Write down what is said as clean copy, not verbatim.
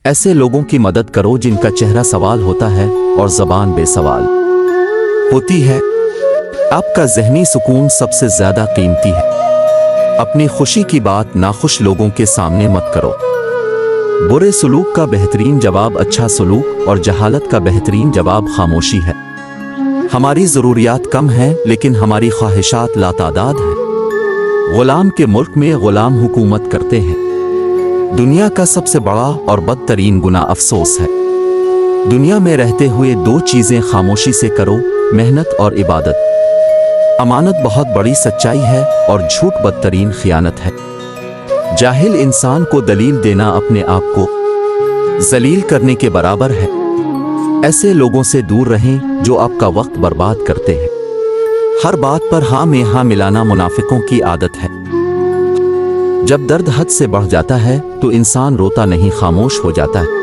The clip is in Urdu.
ایسے لوگوں کی مدد کرو جن کا چہرہ سوال ہوتا ہے اور زبان بے سوال ہوتی ہے۔ آپ کا ذہنی سکون سب سے زیادہ قیمتی ہے۔ اپنی خوشی کی بات ناخوش لوگوں کے سامنے مت کرو۔ برے سلوک کا بہترین جواب اچھا سلوک اور جہالت کا بہترین جواب خاموشی ہے۔ ہماری ضروریات کم ہیں لیکن ہماری خواہشات لاتعداد ہیں۔ غلام کے ملک میں غلام حکومت کرتے ہیں۔ دنیا کا سب سے بڑا اور بدترین گناہ افسوس ہے۔ دنیا میں رہتے ہوئے دو چیزیں خاموشی سے کرو، محنت اور عبادت۔ امانت بہت بڑی سچائی ہے اور جھوٹ بدترین خیانت ہے۔ جاہل انسان کو دلیل دینا اپنے آپ کو ذلیل کرنے کے برابر ہے۔ ایسے لوگوں سے دور رہیں جو آپ کا وقت برباد کرتے ہیں۔ ہر بات پر ہاں میں ہاں ملانا منافقوں کی عادت ہے۔ جب درد حد سے بڑھ جاتا ہے تو انسان روتا نہیں، خاموش ہو جاتا ہے۔